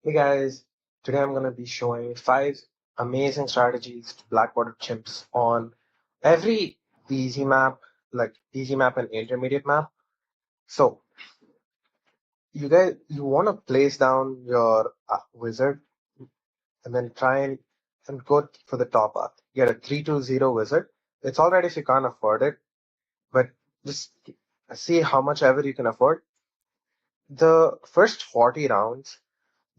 Hey guys, today I'm going to be showing 5 amazing strategies to Blackwater chimps on every easy map, like easy map and intermediate map. So you want to place down your wizard and then try and go for the top path. Get a 3-2-0 wizard. It's alright if you can't afford it, but just see how much ever you can afford. The first 40 rounds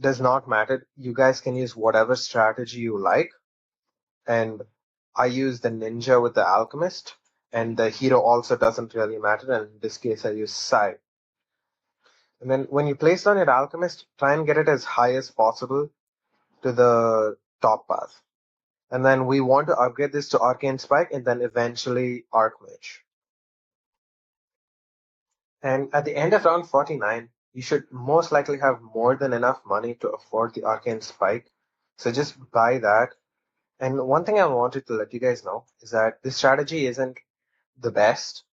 does not matter. You guys can use whatever strategy you like. And I use the ninja with the alchemist, and the hero also doesn't really matter. And in this case, I use Sai. And then when you place down your alchemist, try and get it as high as possible to the top path. And then we want to upgrade this to Arcane Spike and then eventually Archmage. And at the end of round 49, you should most likely have more than enough money to afford the Arcane Spike. So just buy that. And one thing I wanted to let you guys know is that this strategy isn't the best,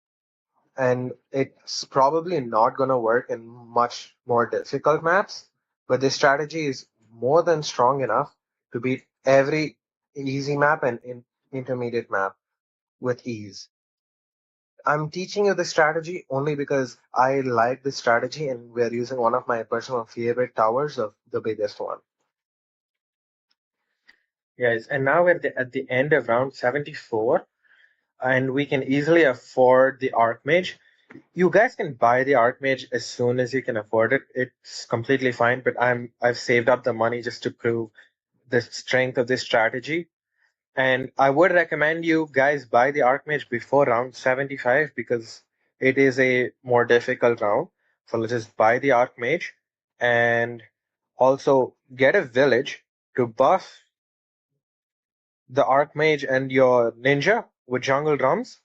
and it's probably not going to work in much more difficult maps, but this strategy is more than strong enough to beat every easy map and intermediate map with ease. I'm teaching you this strategy only because I like this strategy and we're using one of my personal favorite towers of the biggest one. Guys, and now we're at the end of round 74, and we can easily afford the Archmage. You guys can buy the Archmage as soon as you can afford it. It's completely fine, but I've saved up the money just to prove the strength of this strategy. And I would recommend you guys buy the Archmage before round 75 because it is a more difficult round. So let's just buy the Archmage and also get a village to buff the Archmage and your ninja with jungle drums,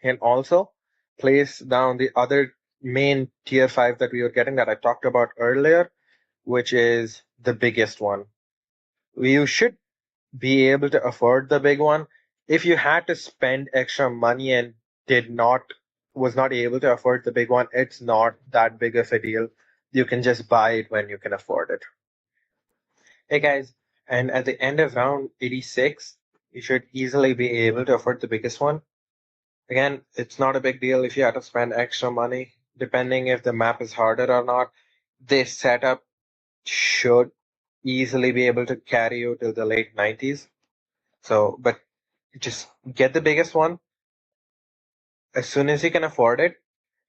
and also place down the other main tier 5 that we were getting that I talked about earlier, which is the biggest one. You should be able to afford the big one. If you had to spend extra money and was not able to afford the big one, it's not that big of a deal. You can just buy it when you can afford it. Hey guys, and at the end of round 86, you should easily be able to afford the biggest one. Again, it's not a big deal if you have to spend extra money, depending if the map is harder or not. This setup should easily be able to carry you till the late 90s. So, but just get the biggest one as soon as you can afford it.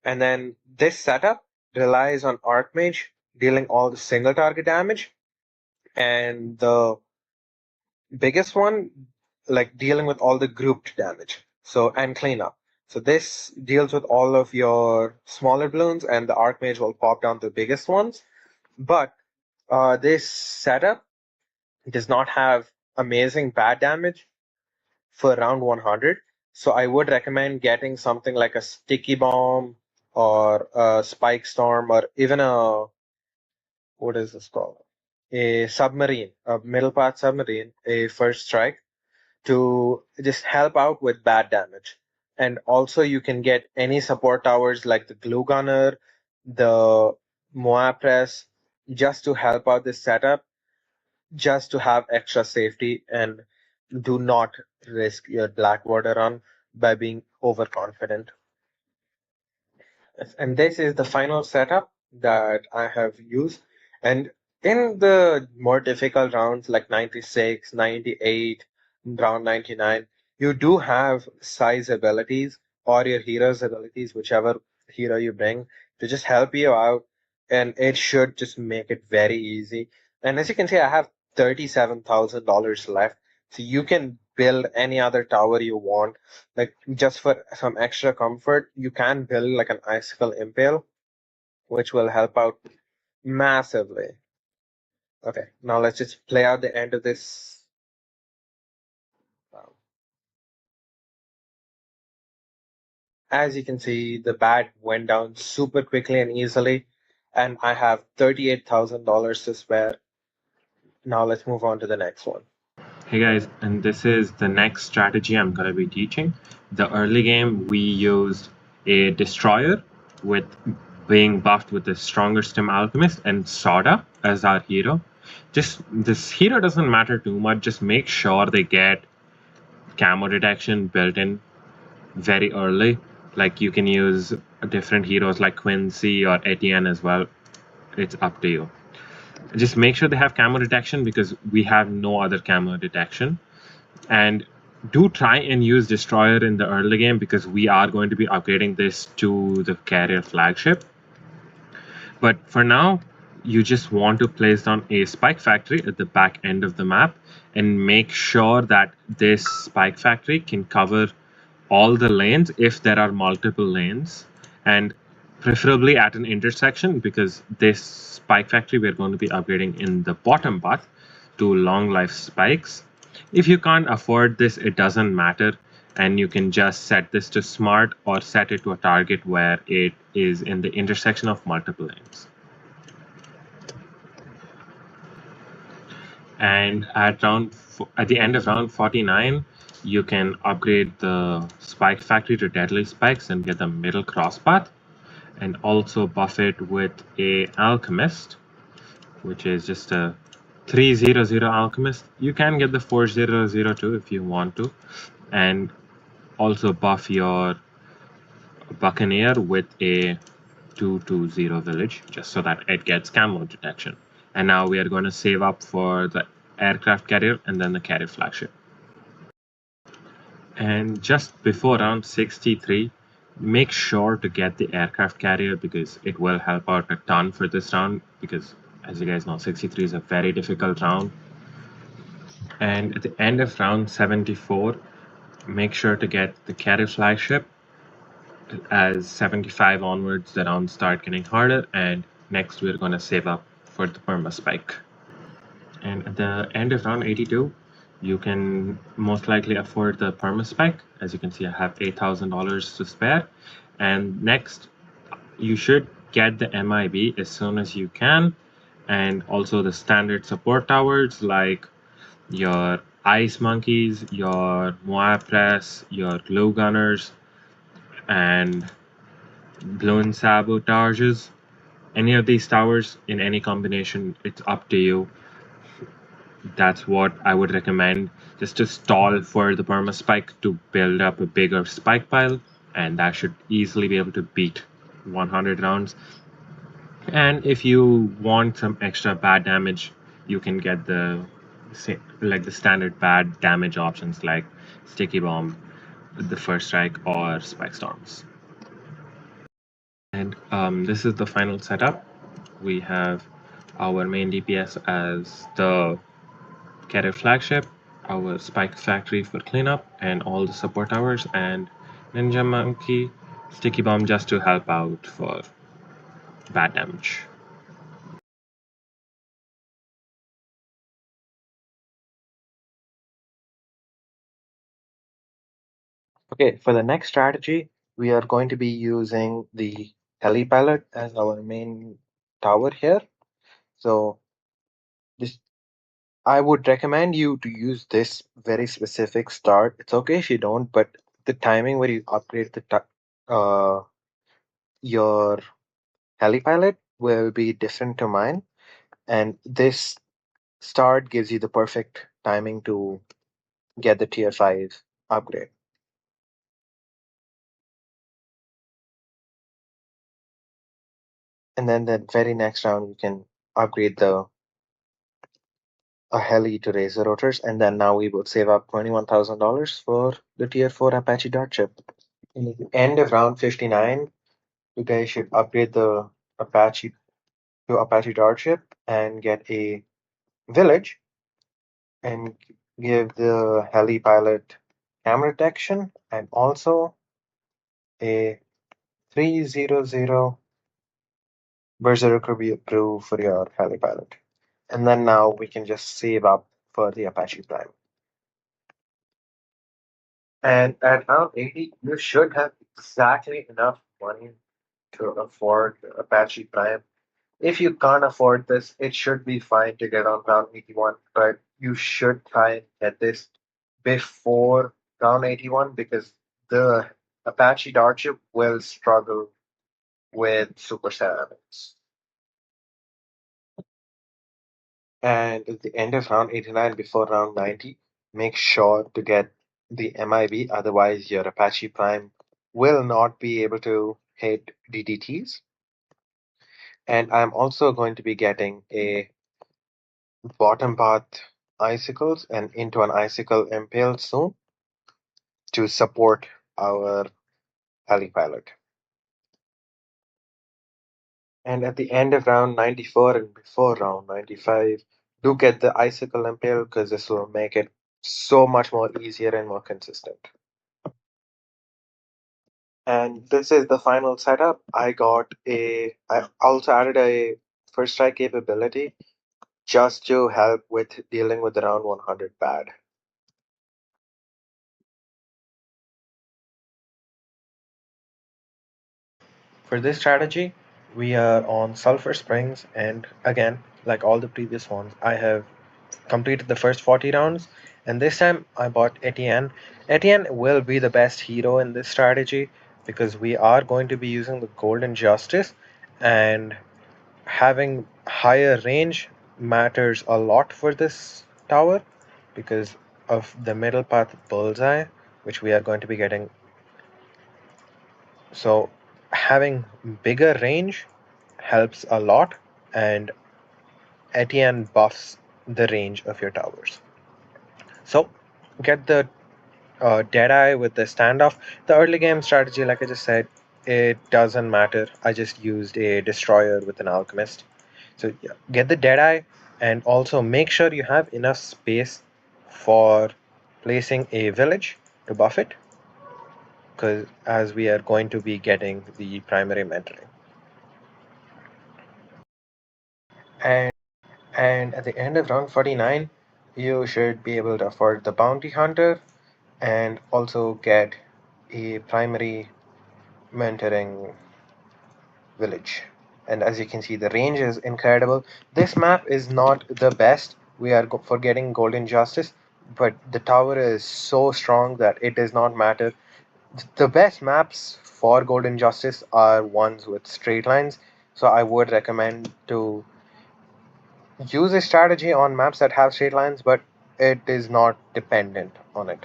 And then this setup relies on Archmage dealing all the single target damage, and the biggest one like dealing with all the grouped damage. So, and cleanup. So this deals with all of your smaller balloons, and the Archmage will pop down the biggest ones. But this setup does not have amazing bad damage for round 100. So I would recommend getting something like a Sticky Bomb or a Spike Storm, or even what is this called? A submarine, a middle path submarine, a first strike, to just help out with bad damage. And also you can get any support towers like the Glue Gunner, the Moab Press, just to help out this setup, just to have extra safety, and do not risk your Blackwater run by being overconfident. And this is the final setup that I have used. And in the more difficult rounds like 96, 98, round 99, you do have size abilities or your hero's abilities, whichever hero you bring, to just help you out. And it should just make it very easy. And as you can see, I have $37,000 left. So you can build any other tower you want. Like just for some extra comfort, you can build like an icicle impale, which will help out massively. Okay, now let's just play out the end of this. As you can see, the bat went down super quickly and easily, and I have $38,000 to spare. Now let's move on to the next one. Hey guys, and this is the next strategy I'm going to be teaching. The early game, we used a destroyer with being buffed with the stronger stem alchemist and Soda as our hero. Just this hero doesn't matter too much. Just make sure they get camo detection built in very early. Like you can use different heroes like Quincy or Etienne as well. It's up to you. Just make sure they have camo detection because we have no other camo detection. And do try and use Destroyer in the early game because we are going to be upgrading this to the carrier flagship. But for now, you just want to place down a spike factory at the back end of the map and make sure that this spike factory can cover all the lanes if there are multiple lanes, and preferably at an intersection because this spike factory we're going to be upgrading in the bottom path to long life spikes. If you can't afford this, it doesn't matter, and you can just set this to smart or set it to a target where it is in the intersection of multiple lanes. And at the end of round 49, you can upgrade the spike factory to deadly spikes and get the middle cross path, and also buff it with a alchemist, which is just a 300 alchemist. You can get the 400 too if you want to, and also buff your buccaneer with a 220 village just so that it gets camo detection. And now we are going to save up for the aircraft carrier and then the carrier flagship. And just before round 63, make sure to get the aircraft carrier because it will help out a ton for this round because as you guys know 63 is a very difficult round. And at the end of round 74, make sure to get the carrier flagship. As 75 onwards the rounds start getting harder, and next we're going to save up for the perma spike. And at the end of round 82, you can most likely afford the perma spike. As you can see, I have $8,000 to spare. And next, you should get the MIB as soon as you can, and also the standard support towers like your ice monkeys, your Moab press, your glue gunners, and Bloons sabotages. Any of these towers in any combination, it's up to you. That's what I would recommend, just to stall for the perma spike to build up a bigger spike pile, and that should easily be able to beat 100 rounds. And if you want some extra bad damage, you can get the standard bad damage options like sticky bomb, the first strike, or spike storms. And this is the final setup. We have our main DPS as the carrier flagship, our spike factory for cleanup, and all the support towers, and ninja monkey, sticky bomb just to help out for bad damage. Okay, for the next strategy, we are going to be using the heli pilot as our main tower here. So this, I would recommend you to use this very specific start. It's okay if you don't, but the timing where you upgrade your heli pilot will be different to mine, and this start gives you the perfect timing to get the tier 5 upgrade. And then the very next round, you can upgrade a heli to Razor Rotors, and then now we will save up $21,000 for the Tier 4 Apache Dart ship. And at the end of round 59, you guys should upgrade the Apache to Apache Dart ship and get a village and give the heli pilot camera detection and also a 300 Berserker brew for your heli pilot. And then now we can just save up for the Apache Prime. And at round 80, you should have exactly enough money to afford Apache Prime. If you can't afford this, it should be fine to get on round 81, but you should try and get this before round 81 because the Apache Darship will struggle with Super Ceramics. And at the end of round 89 before round 90, make sure to get the MIB, otherwise your Apache Prime will not be able to hit DDTs. And I'm also going to be getting a bottom path icicles and into an icicle impale soon to support our helipilot. And at the end of round 94 and before round 95, do get the icicle impale because this will make it so much more easier and more consistent. And this is the final setup. I also added a first strike capability just to help with dealing with the round 100 pad. For this strategy, we are on Sulphur Springs, and again, like all the previous ones, I have completed the first 40 rounds, and this time I bought Etienne. Etienne will be the best hero in this strategy because we are going to be using the Golden Justice, and having higher range matters a lot for this tower because of the middle path bullseye, which we are going to be getting. So having bigger range helps a lot, and Etienne buffs the range of your towers. So get the Deadeye with the standoff. The early game strategy, like I just said, it doesn't matter. I just used a destroyer with an alchemist. So yeah, get the Deadeye, and also make sure you have enough space for placing a village to buff it, because as we are going to be getting the primary mentoring. And and at the end of round 49, you should be able to afford the bounty hunter and also get a primary mentoring village. And as you can see, the range is incredible. This map is not the best. We are for getting Golden Justice, but the tower is so strong that it does not matter. The best maps for Golden Justice are ones with straight lines, so I would recommend to use a strategy on maps that have straight lines, but it is not dependent on it.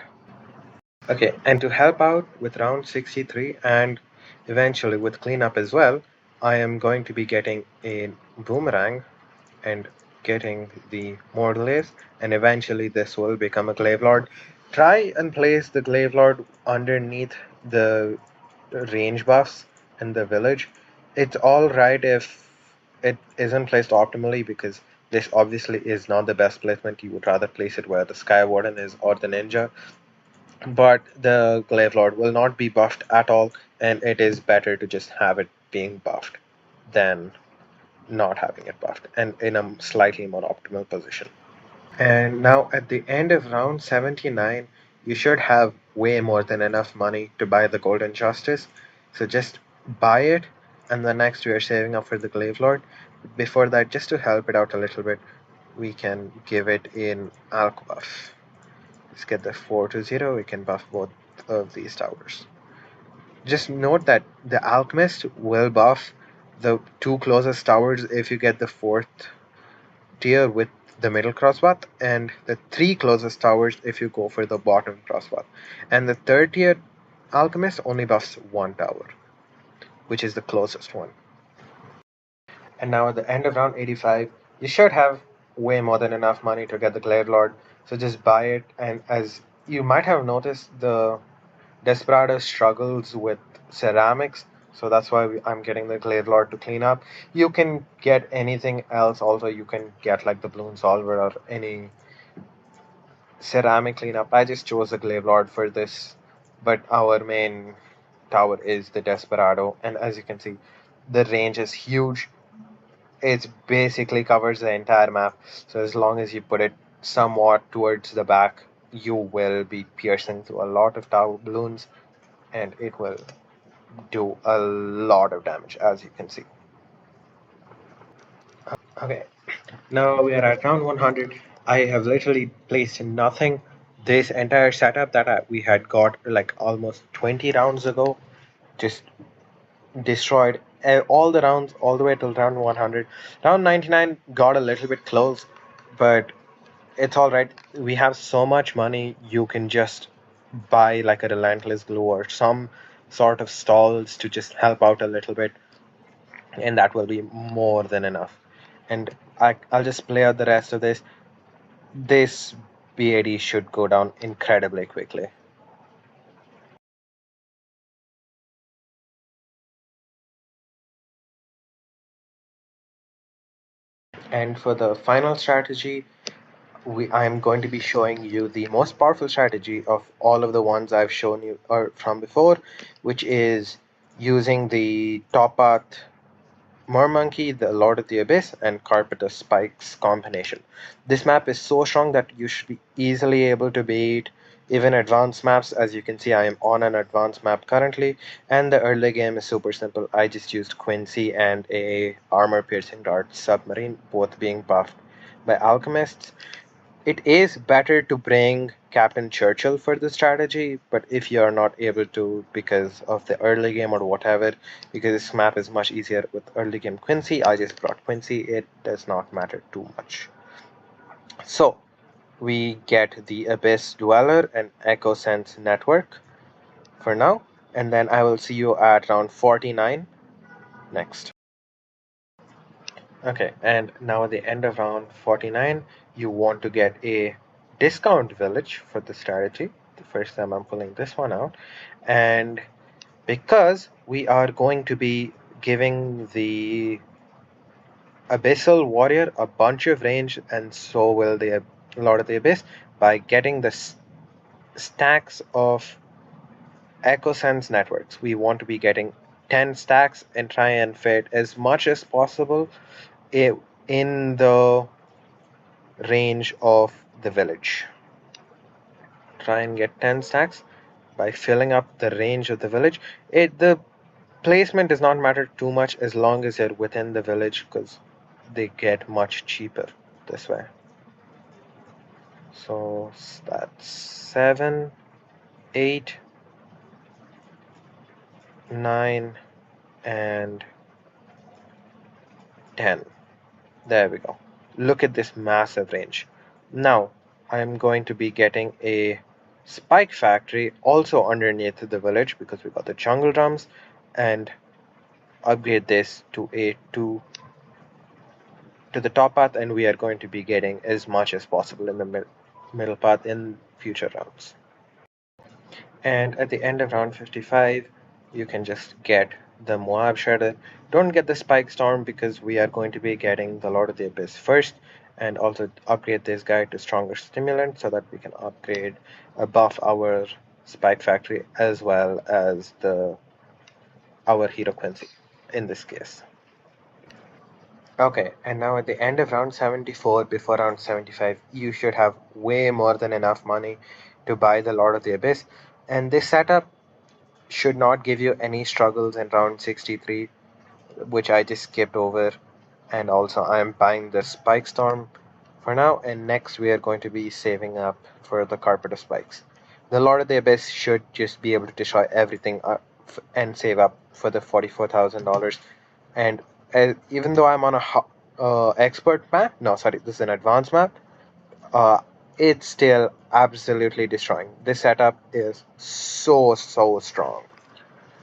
Okay, and to help out with round 63 and eventually with cleanup as well, I am going to be getting a boomerang and getting the Mortalace, and eventually this will become a Glaive Lord. Try and place the Glaive Lord underneath the range buffs in the village. It's alright if it isn't placed optimally because this obviously is not the best placement. You would rather place it where the Sky Warden is or the Ninja, but the Glaive Lord will not be buffed at all, and it is better to just have it being buffed than not having it buffed and in a slightly more optimal position. And now at the end of round 79, you should have way more than enough money to buy the Golden Justice. So just buy it, and the next we are saving up for the Glaive Lord. Before that, just to help it out a little bit, we can give it an Alch buff. Let's get the 4 to 0, we can buff both of these towers. Just note that the Alchemist will buff the two closest towers if you get the fourth tier with the middle crosspath, and the three closest towers if you go for the bottom crosspath. And the third tier Alchemist only buffs one tower, which is the closest one. And now at the end of round 85, you should have way more than enough money to get the Glaive Lord. So just buy it, and as you might have noticed, the Desperado struggles with ceramics, so that's why I'm getting the Glaive Lord to clean up. You can get anything else, also you can get like the Bloon Solver or any ceramic cleanup. I just chose the Glaive Lord for this, but our main tower is the Desperado, and as you can see, the range is huge. It basically covers the entire map, so as long as you put it somewhat towards the back, you will be piercing through a lot of tower balloons, and it will do a lot of damage, as you can see. Okay, now we are at round 100. I have literally placed nothing. This entire setup that we had got like almost 20 rounds ago just destroyed all the rounds all the way till round 100. Round 99 got a little bit close, but it's all right. We have so much money, you can just buy like a relentless glue or some sort of stalls to just help out a little bit, and that will be more than enough. And I'll just play out the rest of this. This BAD should go down incredibly quickly. And for the final strategy, I'm going to be showing you the most powerful strategy of all of the ones I've shown you or from before, which is using the top path Mermonkey, the Lord of the Abyss, and Carpet of Spikes combination. This map is so strong that you should be easily able to beat even advanced maps. As you can see, I am on an advanced map currently, and the early game is super simple. I just used Quincy and a armor piercing dart submarine, both being buffed by alchemists. It is better to bring Captain Churchill for the strategy, but if you're not able to because of the early game or whatever, because this map is much easier with early game Quincy, I just brought Quincy. It does not matter too much. So we get the Abyss Dweller and Echo Sense Network for now, and then I will see you at round 49 next. Okay, and now at the end of round 49, you want to get a discount village for the strategy. The first time I'm pulling this one out. And because we are going to be giving the Abyssal Warrior a bunch of range, and so will the Lord of the Abyss, by getting the stacks of Echo Sense networks. We want to be getting 10 stacks and try and fit as much as possible in the range of the village. Try and get 10 stacks by filling up the range of the village. The placement does not matter too much as long as you're within the village, because they get much cheaper this way. So that's 7, 8, 9, and 10. There we go. Look at this massive range. Now, I'm going to be getting a spike factory also underneath the village because we got the jungle drums, and upgrade this to a 2 to the top path, and we are going to be getting as much as possible in the middle path in future rounds. And at the end of round 55, you can just get the Moab Shredder. Don't get the Spike Storm because we are going to be getting the Lord of the Abyss first, and also upgrade this guy to Stronger Stimulant so that we can upgrade buff our Spike Factory as well as our Hero Quincy in this case. Okay, and now at the end of round 74, before round 75, you should have way more than enough money to buy the Lord of the Abyss. And this setup should not give you any struggles in round 63, which I just skipped over. And also, I'm buying the Spike Storm for now, and next we are going to be saving up for the Carpet of Spikes. The Lord of the Abyss should just be able to destroy everything and save up for the $44,000. And even though I'm on a expert map, no, sorry, this is an advanced map, uh, it's still absolutely destroying. This setup is so strong.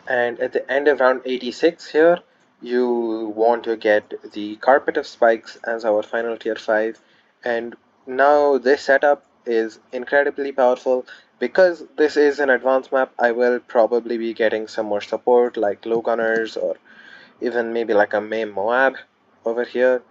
And at the end of round 86 here, you want to get the Carpet of Spikes as our final tier 5. And now this setup is incredibly powerful. Because this is an advanced map, I will probably be getting some more support like low gunners or even maybe like a May Moab over here.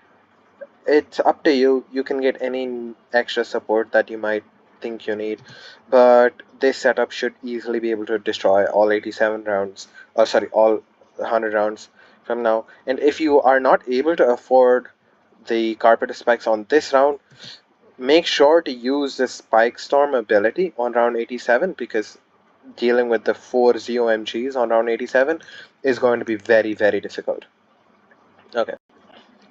It's up to you. You can get any extra support that you might think you need, but this setup should easily be able to destroy all 87 rounds, or sorry, all 100 rounds from now. And if you are not able to afford the Carpet Spikes on this round, make sure to use the Spike Storm ability on round 87, because dealing with the 4 ZOMGs on round 87 is going to be very difficult. Okay.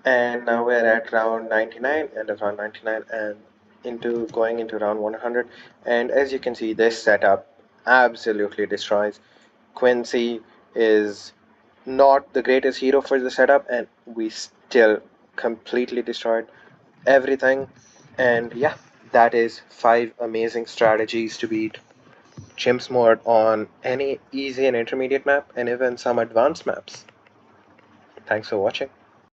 And now we're at round 99, end of round 99, and going into round 100. And as you can see, this setup absolutely destroys. Quincy is not the greatest hero for the setup, and we still completely destroyed everything. And yeah, that is 5 amazing strategies to beat Chimps mode on any easy and intermediate map, and even some advanced maps. Thanks for watching.